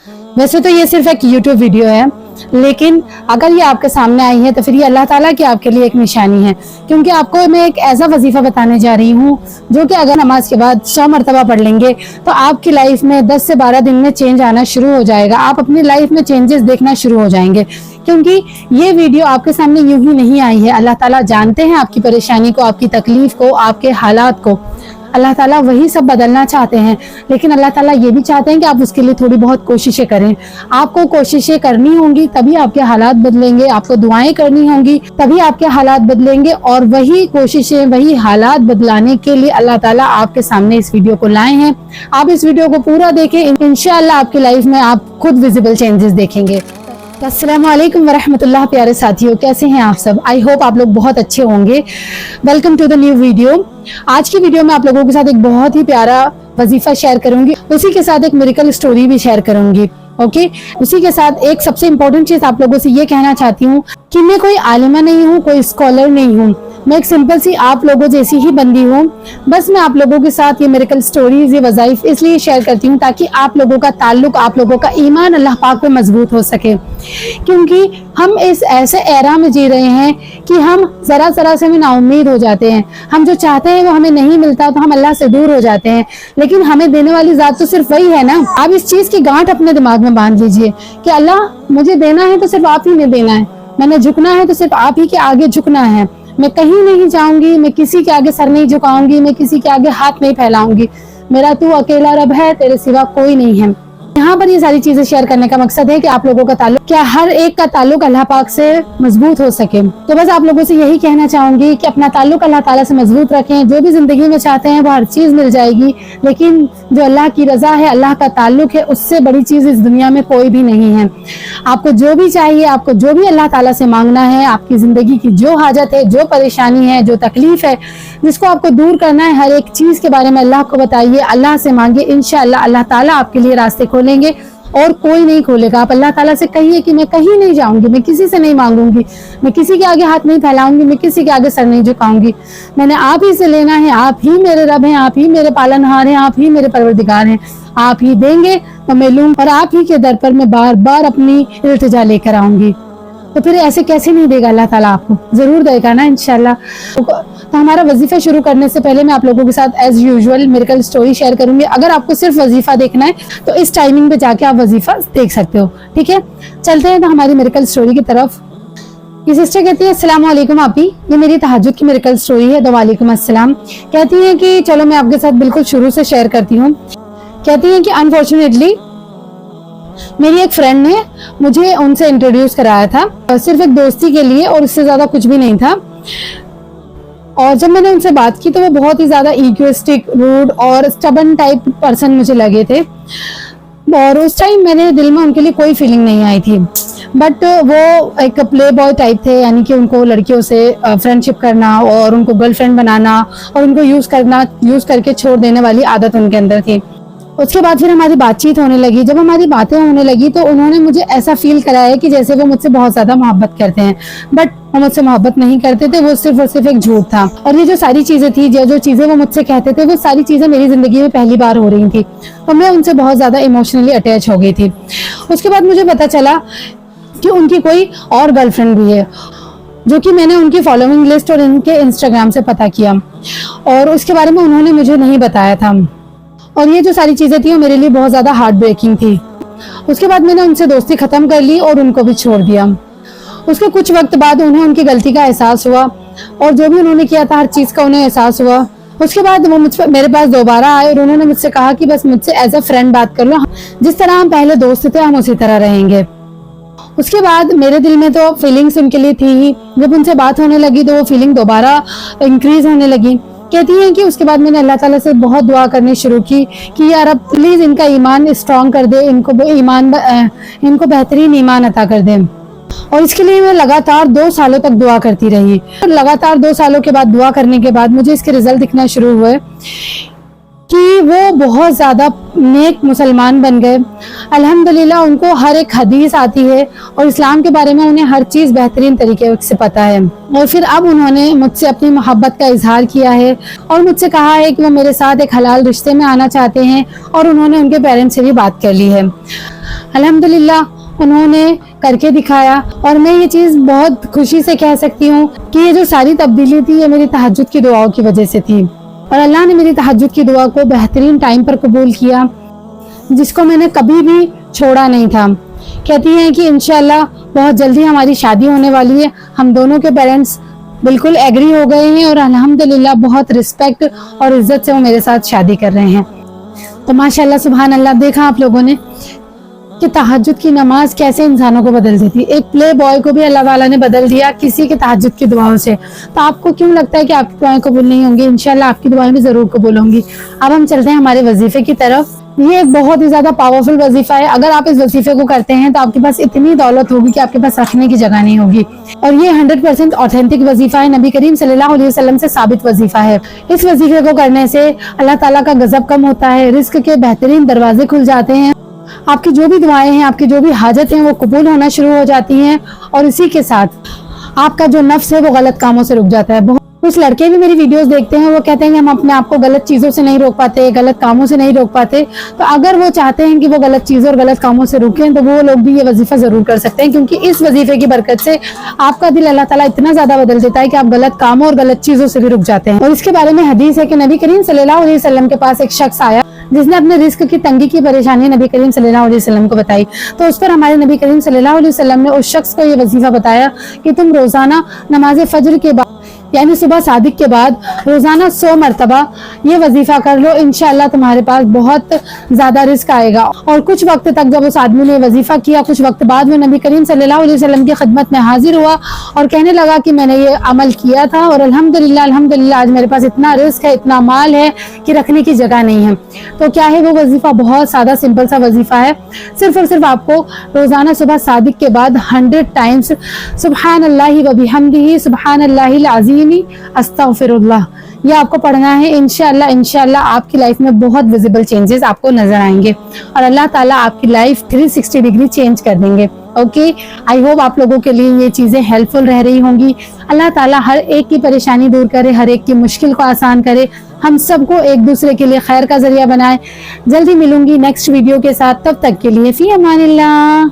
वैसे तो ये सिर्फ एक YouTube वीडियो है, लेकिन अगर ये आपके सामने आई है तो फिर ये अल्लाह ताला की आपके लिए एक निशानी है, क्योंकि आपको मैं एक ऐसा वजीफा बताने जा रही हूँ जो कि अगर नमाज के बाद 100 मरतबा पढ़ लेंगे तो आपकी लाइफ में 10 से 12 दिन में चेंज आना शुरू हो जाएगा। आप अपनी लाइफ में चेंजेस देखना शुरू हो जाएंगे, क्योंकि ये वीडियो आपके सामने यूं ही नहीं आई है। अल्लाह ताला जानते हैं आपकी परेशानी को, आपकी तकलीफ को, आपके हालात को। अल्लाह ताला वही सब बदलना चाहते हैं, लेकिन अल्लाह ताला ये भी चाहते हैं कि आप उसके लिए थोड़ी बहुत कोशिशें करें। आपको कोशिशें करनी होंगी तभी आपके हालात बदलेंगे, आपको दुआएं करनी होंगी तभी आपके हालात बदलेंगे, और वही कोशिशें, वही हालात बदलाने के लिए अल्लाह ताला आपके सामने इस वीडियो को लाए हैं। आप इस वीडियो को पूरा देखें, इंशाअल्लाह आपकी लाइफ में आप खुद विजिबल चेंजेस देखेंगे। अस्सलामु अलैकुम वरहमतुल्लाह। प्यारे साथियों, कैसे हैं आप सब? आई होप आप लोग बहुत अच्छे होंगे। Welcome to the new video. आज की वीडियो में आप लोगों के साथ एक बहुत ही प्यारा वजीफा शेयर करूंगी, उसी के साथ एक मिरेकल स्टोरी भी शेयर करूंगी। ओके, उसी के साथ एक सबसे इम्पोर्टेंट चीज आप लोगों से ये कहना चाहती हूँ कि मैं कोई आलिमा नहीं हूँ, कोई स्कॉलर नहीं हूँ, मैं एक सिंपल सी आप लोगों जैसी ही बंदी हूँ। बस मैं आप लोगों के साथ ये मिरेकल स्टोरीज, ये वज़ाइफ इसलिए शेयर करती हूँ ताकि आप लोगों का ताल्लुक, आप लोगों का ईमान अल्लाह पाक पे मजबूत हो सके, क्योंकि हम इस ऐसे एरा में जी रहे हैं कि हम जरा से भी नाउम्मीद हो जाते हैं। हम जो चाहते हैं वो हमें नहीं मिलता तो हम अल्लाह से दूर हो जाते हैं, लेकिन हमें देने वाली ज़ात तो सिर्फ वही है ना। आप इस चीज की गांठ अपने दिमाग में बांध लीजिए कि अल्लाह मुझे देना है तो सिर्फ आप ही ने देना है, मैंने झुकना है तो सिर्फ आप ही के आगे झुकना है, मैं कहीं नहीं जाऊंगी, मैं किसी के आगे सर नहीं झुकाऊंगी, मैं किसी के आगे हाथ नहीं फैलाऊंगी, मेरा तू अकेला रब है, तेरे सिवा कोई नहीं है। यहाँ पर ये सारी चीजें शेयर करने का मकसद है कि आप लोगों का ताल्लुक, क्या हर एक का ताल्लुक अल्लाह पाक से मजबूत हो सके। तो बस आप लोगों से यही कहना चाहूंगी कि अपना ताल्लुक अल्लाह ताला से मजबूत रखें। जो भी जिंदगी में चाहते हैं वो हर चीज मिल जाएगी, लेकिन जो अल्लाह की रजा है, अल्लाह का ताल्लुक है, उससे बड़ी चीज इस दुनिया में कोई भी नहीं है। आपको जो भी चाहिए, आपको जो भी अल्लाह ताला से मांगना है, आपकी जिंदगी की जो हाजत है, जो परेशानी है, जो तकलीफ है, जिसको आपको दूर करना है, हर एक चीज के बारे में अल्लाह को बताइए, अल्लाह से मांगिए। इंशाअल्लाह अल्लाह ताला आपके लिए रास्ते खोलेंगे और कोई नहीं खोलेगा। आप अल्लाह ताला से कहिए कि मैं कहीं नहीं जाऊंगी, मैं किसी से नहीं मांगूंगी, मैं किसी के आगे हाथ नहीं फैलाऊंगी, मैं किसी के आगे सर नहीं झुकाऊंगी, मैंने आप ही से लेना है, आप ही मेरे रब हैं, आप ही मेरे पालनहार हैं, आप ही मेरे परवरदिगार हैं, आप ही देंगे तो मैं लूं, और आप ही के दर पर मैं बार बार अपनी इल्तिजा लेकर आऊंगी। तो फिर ऐसे कैसे नहीं देगा अल्लाह ताला? आपको जरूर देगा ना इंशाल्लाह। तो हमारा वजीफा शुरू करने से पहले मैं आप लोगों के साथ as usual miracle story share करूंगी। अगर आपको सिर्फ वजीफा देखना है तो इस टाइमिंग पे जाके आप वजीफा देख सकते हो, ठीक है? चलते हैं तो हमारी मिरेकल स्टोरी की तरफ। ये सिस्टर कहती है, अस्सलाम वालेकुम आपी, ये मेरी तहज्जुद की मिरेकल स्टोरी है। तो वालेकुम अस्सलाम। कहती है कि चलो मैं आपके साथ बिल्कुल शुरू से शेयर करती हूँ। कहती है कि अनफॉर्चुनेटली मेरी एक फ्रेंड ने मुझे उनसे इंट्रोड्यूस कराया था, सिर्फ एक दोस्ती के लिए, और उससे ज्यादा कुछ भी नहीं था। और जब मैंने उनसे बात की तो वो बहुत ही ज्यादा इगोइस्टिक, रूड और स्टबन टाइप पर्सन मुझे लगे थे, और उस टाइम मेरे दिल में उनके लिए कोई फीलिंग नहीं आई थी। बट वो एक प्ले बॉय टाइप थे, यानी कि उनको लड़कियों से फ्रेंडशिप करना और उनको गर्लफ्रेंड बनाना और उनको यूज करके छोड़ देने वाली आदत उनके अंदर थी। उसके बाद फिर हमारी बातचीत होने लगी। जब हमारी बातें होने लगी तो उन्होंने मुझे ऐसा फील कराया कि जैसे वो मुझसे बहुत ज्यादा मोहब्बत करते हैं, बट वो मुझसे मोहब्बत नहीं करते थे, वो सिर्फ और सिर्फ एक झूठ था। और ये जो सारी चीजें थी, जो चीजें वो मुझसे कहते थे, वो सारी चीजें मेरी जिंदगी में पहली बार हो रही थी, तो मैं उनसे बहुत ज्यादा इमोशनली अटैच हो गई थी। उसके बाद मुझे पता चला कि उनकी कोई और गर्लफ्रेंड भी है, जो कि मैंने उनकी फॉलोइंग लिस्ट और इनके इंस्टाग्राम से पता किया, और उसके बारे में उन्होंने मुझे नहीं बताया था। और ये जो सारी चीजें थी वो मेरे लिए बहुत ज्यादा हार्ट ब्रेकिंग थी। उसके बाद मैंने उनसे दोस्ती खत्म कर ली और उनको भी छोड़ दिया। उसके कुछ वक्त बाद उन्हें उनकी गलती का एहसास हुआ, और जो भी उन्होंने किया था हर चीज का उन्हें एहसास हुआ। उसके बाद वो मेरे पास दोबारा आए और उन्होंने मुझसे कहा कि बस मुझसे एज अ फ्रेंड बात कर लो, जिस तरह हम पहले दोस्त थे हम उसी तरह रहेंगे। उसके बाद मेरे दिल में तो फीलिंग्स उनके लिए थी ही। जब उनसे बात होने लगी तो वो फीलिंग दोबारा इंक्रीज होने लगी। कहती हैं कि उसके बाद मैंने अल्लाह ताला से बहुत दुआ करनी शुरू की कि यार अब प्लीज इनका ईमान स्ट्रॉन्ग कर दे, इनको बेहतरीन ईमान अता कर दे। और इसके लिए मैं लगातार 2 सालों तक दुआ करती रही। और लगातार 2 सालों के बाद दुआ करने के बाद मुझे इसके रिजल्ट दिखना शुरू हुए। کہ وہ بہت زیادہ نیک مسلمان بن گئے. الحمدللہ ان کو ہر ایک حدیث آتی ہے اور اسلام کے بارے میں انہیں ہر چیز بہترین طریقے سے پتہ ہے. اور پھر اب انہوں نے مجھ سے اپنی محبت کا اظہار کیا ہے اور مجھ سے کہا ہے کہ وہ میرے ساتھ ایک حلال رشتے میں آنا چاہتے ہیں, اور انہوں نے ان کے پیرنٹس سے بھی بات کر لی ہے. الحمدللہ انہوں نے کر کے دکھایا, اور میں یہ چیز بہت خوشی سے کہہ سکتی ہوں کہ یہ جو ساری تبدیلی تھی یہ میری تہجد کی دعاؤں کی وجہ سے تھی, اور اللہ نے میری تہجد کی دعا کو بہترین ٹائم پر قبول کیا, جس کو میں نے کبھی بھی چھوڑا نہیں تھا. کہتی ہیں کہ انشاءاللہ بہت جلدی ہماری شادی ہونے والی ہے. ہم دونوں کے پیرنٹس بالکل ایگری ہو گئے ہیں, اور الحمدللہ بہت رسپیکٹ اور عزت سے وہ میرے ساتھ شادی کر رہے ہیں. تو ماشاءاللہ سبحان اللہ, دیکھا آپ لوگوں نے کہ تہجد کی نماز کیسے انسانوں کو بدل دیتی ہے. ایک پلے بوائے کو بھی اللہ تعالیٰ نے بدل دیا کسی کے تہجد کی دعاؤں سے. تو آپ کو کیوں لگتا ہے کہ آپ کی دعائیں قبول نہیں ہوں گی؟ انشاءاللہ آپ کی دعائیں بھی ضرور قبول ہوں گی. اب ہم چلتے ہیں ہمارے وظیفے کی طرف. یہ بہت ہی زیادہ پاورفل وظیفہ ہے. اگر آپ اس وظیفے کو کرتے ہیں تو آپ کے پاس اتنی دولت ہوگی کہ آپ کے پاس رکھنے کی جگہ نہیں ہوگی. اور یہ 100% آتھینٹک وظیفہ ہے, نبی کریم صلی اللہ علیہ وسلم سے ثابت وظیفہ ہے. اس وظیفے کو کرنے سے اللہ تعالیٰ کا غضب کم ہوتا ہے, رزق کے بہترین دروازے کھل جاتے ہیں, آپ کی جو بھی دعائیں ہیں, آپ کی جو بھی حاجت ہیں وہ قبول ہونا شروع ہو جاتی ہیں, اور اسی کے ساتھ آپ کا جو نفس ہے وہ غلط کاموں سے رک جاتا ہے. کچھ لڑکے بھی میری ویڈیوز دیکھتے ہیں, وہ کہتے ہیں کہ ہم اپنے آپ کو غلط چیزوں سے نہیں روک پاتے, غلط کاموں سے نہیں روک پاتے. تو اگر وہ چاہتے ہیں کہ وہ غلط چیزوں اور غلط کاموں سے روکیں تو وہ لوگ بھی یہ وظیفہ ضرور کر سکتے ہیں, کیونکہ اس وظیفے کی برکت سے آپ کا دل اللہ تعالیٰ اتنا زیادہ بدل دیتا ہے کہ آپ غلط کاموں اور غلط چیزوں سے بھی رک جاتے ہیں. اور اس کے بارے میں حدیث ہے کہ نبی کریم صلی اللہ علیہ وسلم کے پاس ایک شخص آیا جس نے اپنے رزق کی تنگی کی پریشانی نبی کریم صلی اللہ علیہ وسلم کو بتائی. تو اس پر ہمارے نبی کریم صلی اللہ علیہ وسلم نے اس شخص کو یہ وظیفہ بتایا کہ تم روزانہ نماز فجر کے بعد یعنی صبح صادق کے بعد روزانہ 100 مرتبہ یہ وظیفہ کر لو, انشاءاللہ تمہارے پاس بہت زیادہ رزق آئے گا. اور کچھ وقت تک جب اس آدمی نے وظیفہ کیا, کچھ وقت بعد وہ نبی کریم صلی اللہ علیہ وسلم کی خدمت میں حاضر ہوا اور کہنے لگا کہ میں نے یہ عمل کیا تھا اور الحمدللہ آج میرے پاس اتنا رزق ہے, اتنا مال ہے کہ رکھنے کی جگہ نہیں ہے. تو کیا ہے وہ وظیفہ؟ بہت سادہ سمپل سا وظیفہ ہے. صرف اور صرف آپ کو روزانہ صبح صادق کے بعد 100 ٹائمز سبحان اللہ و بحمدہ سبحان اللہ العظیم استغفر اللہ یہ آپ کو پڑھنا ہے. انشاءاللہ آپ کی لائف میں بہت ویزیبل چینجز آپ کو نظر آئیں گے, اور اللہ تعالیٰ آپ کی لائف 360 ڈگری چینج کر دیں گے. اوکے, آئی ہوپ آپ لوگوں کے لیے یہ چیزیں ہیلپ فل رہ رہی ہوں گی. اللہ تعالیٰ ہر ایک کی پریشانی دور کرے, ہر ایک کی مشکل کو آسان کرے, ہم سب کو ایک دوسرے کے لیے خیر کا ذریعہ بنائے. جلدی ملوں گی نیکسٹ ویڈیو کے ساتھ, تب تک کے لیے فی امان اللہ.